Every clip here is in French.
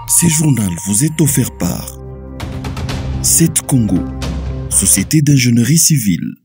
Ce journal vous est offert par CET Congo, Société d'ingénierie civile.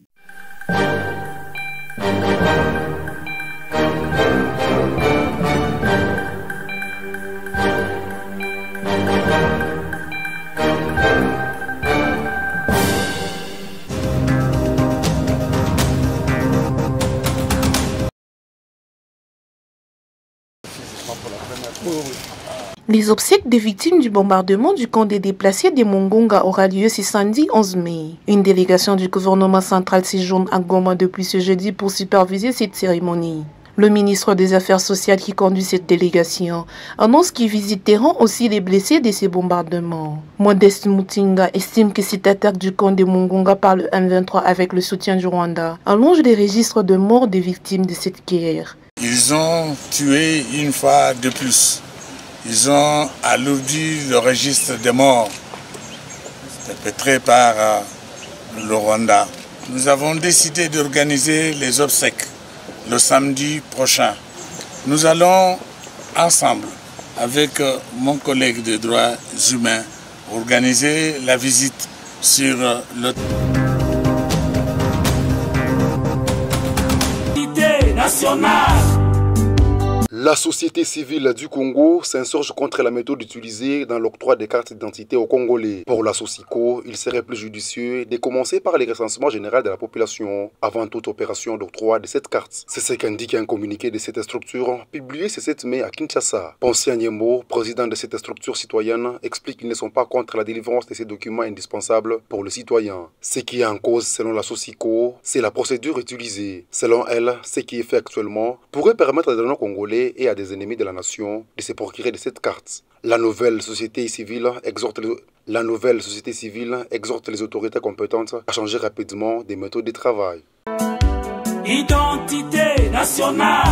Les obsèques des victimes du bombardement du camp des déplacés de Mongonga aura lieu ce samedi 11 mai. Une délégation du gouvernement central séjourne à Goma depuis ce jeudi pour superviser cette cérémonie. Le ministre des Affaires sociales qui conduit cette délégation annonce qu'ils visiteront aussi les blessés de ces bombardements. Modeste Mutinga estime que cette attaque du camp de Mongonga par le M23 avec le soutien du Rwanda allonge les registres de morts des victimes de cette guerre. Ils ont tué une fois de plus. Ils ont alourdi le registre des morts perpétrés par le Rwanda. Nous avons décidé d'organiser les obsèques le samedi prochain. Nous allons ensemble, avec mon collègue des droits humains, organiser la visite sur le nationale. La société civile du Congo s'insurge contre la méthode utilisée dans l'octroi des cartes d'identité aux Congolais. Pour la SOCICO, il serait plus judicieux de commencer par les recensements généraux de la population avant toute opération d'octroi de cette carte. C'est ce qu'indique un communiqué de cette structure publié ce 7 mai à Kinshasa. Ponce Nyembo, président de cette structure citoyenne, explique qu'ils ne sont pas contre la délivrance de ces documents indispensables pour le citoyen. Ce qui est en cause selon la SOCICO, c'est la procédure utilisée. Selon elle, ce qui est fait actuellement pourrait permettre à des non-congolais et à des ennemis de la nation de se procurer de cette carte. La nouvelle société civile exhorte les autorités compétentes à changer rapidement des méthodes de travail. Identité nationale.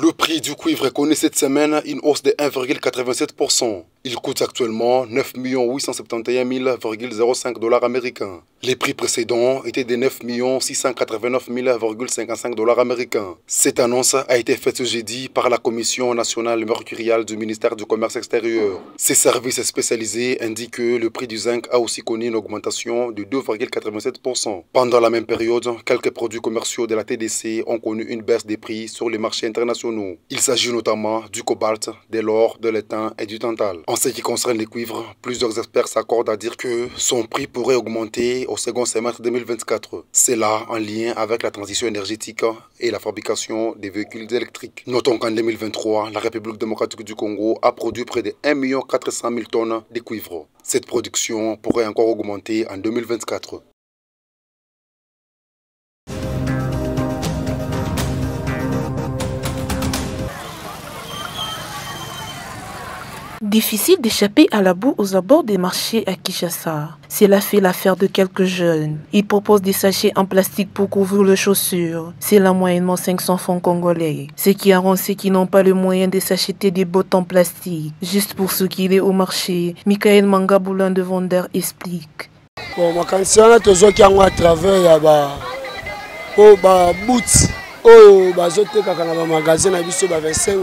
Le prix du cuivre connaît cette semaine une hausse de 1,87%. Il coûte actuellement 9 871 005 $ américains. Les prix précédents étaient de 9 689 055 $ américains. Cette annonce a été faite ce jeudi par la Commission nationale mercuriale du ministère du Commerce extérieur. Ces services spécialisés indiquent que le prix du zinc a aussi connu une augmentation de 2,87%. Pendant la même période, quelques produits commerciaux de la TDC ont connu une baisse des prix sur les marchés internationaux. Il s'agit notamment du cobalt, de l'or, de l'étain et du tantal. En ce qui concerne les cuivres, plusieurs experts s'accordent à dire que son prix pourrait augmenter au second semestre 2024. C'est là en lien avec la transition énergétique et la fabrication des véhicules électriques. Notons qu'en 2023, la République démocratique du Congo a produit près de 1 400 000 tonnes de cuivre. Cette production pourrait encore augmenter en 2024. Difficile d'échapper à la boue aux abords des marchés à Kinshasa. Cela fait l'affaire de quelques jeunes. Ils proposent des sachets en plastique pour couvrir leurs chaussures. C'est là moyennement 500 francs congolais. Ce qui arrange ceux qui n'ont pas le moyen de s'acheter des bottes en plastique. Juste pour ceux qui sont au marché, Michael Mangaboulin de Vendeur explique. Bon, ma candidature à travers boots. Magasin 25 000.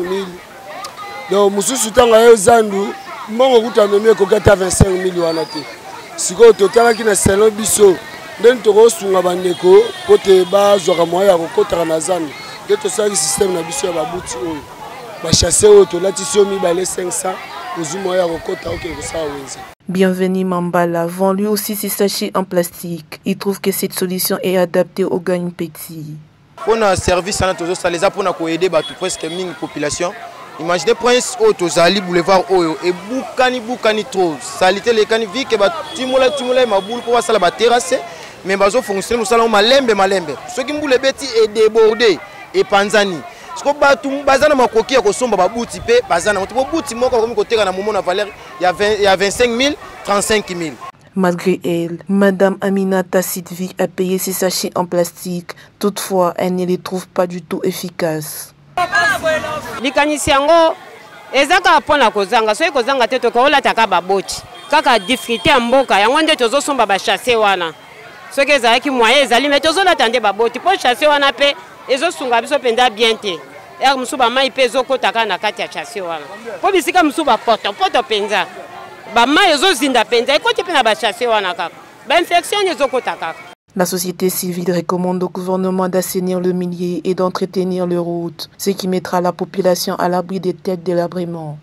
Donc, mususu tanga yo zandu mbongo kutameme kokata 25 000 wana te. Siko total ki na salon biso nden toko sunga bandeko pote bazwaka moya kokota na zandu. Que to sali système na biso ya babuti oyo. Ba chasser oyo to latiso mi balé 500 ozumoya kokota ok ko sa wenza. Bienvenue Mambala vend lui aussi ses sachets en plastique. Il trouve que cette solution est adaptée aux gagne petits. On a un service à notre ça les a pour na ko aider batu presque mine population. Imaginez Prince Auto Zali Boulevard Oyo et Boukani trop. Salité les cani vi que ba timula ma boule pour ça la terrasse mais bazo fonctionner nous salon malembe. Ceux qui mboule beti est débordé et panzani. Ce que batu bazana makoki ya kosomba ba buti pe bazana to buti moko comme côté na momo na valeur il y a 25 000 35 000. Malgré elle, Madame Aminata Sidvi a payé ses sachets en plastique. Toutefois, elle ne les trouve pas du tout efficaces. likanisi yango ezaka pona kozanga so kozanga te to kola taka baboti kaka difficulté ya mboka yango nde tozosomba ba chasser wana soki ezalaki moyen ezali mais tozola tande baboti po chasser wana pe ezosunga biso penda bien te ya mosusu bamai mpe ezokota kaka na kati ya chasse wana mpo bisika mosusu bapotopoto mpenza bamai ezozinda mpenza ekoti mpe na bachasse wana kaka bainfection ezokota kaka. La société civile recommande au gouvernement d'assainir le milieu et d'entretenir les routes, ce qui mettra la population à l'abri des têtes délabrement.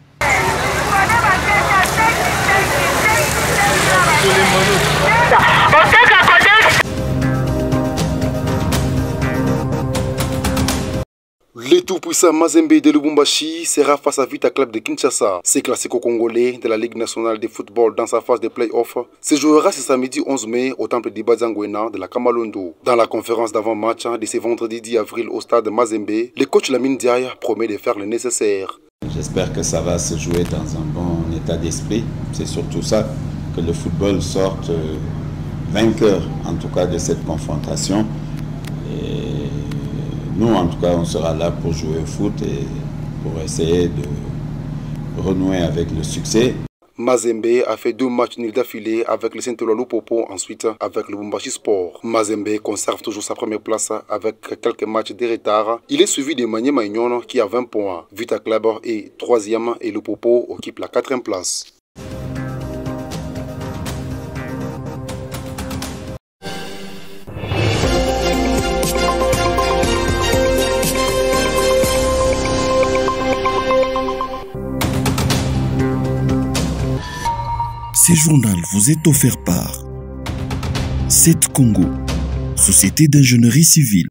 Le tout-puissant Mazembe de Lubumbashi sera face à Vita Club de Kinshasa. Ce classico-congolais de la Ligue nationale de football dans sa phase de play-off se jouera ce samedi 11 mai au temple d'Ibazangwena de la Kamalondo. Dans la conférence d'avant-match de ce vendredi 10 avril au stade Mazembe, le coach Lamine Diaye promet de faire le nécessaire. J'espère que ça va se jouer dans un bon état d'esprit. C'est surtout ça, que le football sorte vainqueur en tout cas de cette confrontation. Et nous, en tout cas, on sera là pour jouer au foot et pour essayer de renouer avec le succès. Mazembe a fait 2 matchs nuls d'affilée avec le Saint-Éloi Lupopo, ensuite avec le Lubumbashi Sport. Mazembe conserve toujours sa première place avec quelques matchs de retard. Il est suivi de Maniema Union qui a 20 points. Vita Club est 3e et Lupopo occupe la 4e place. Ce journal vous est offert par 7 Congo, Société d'ingénierie civile.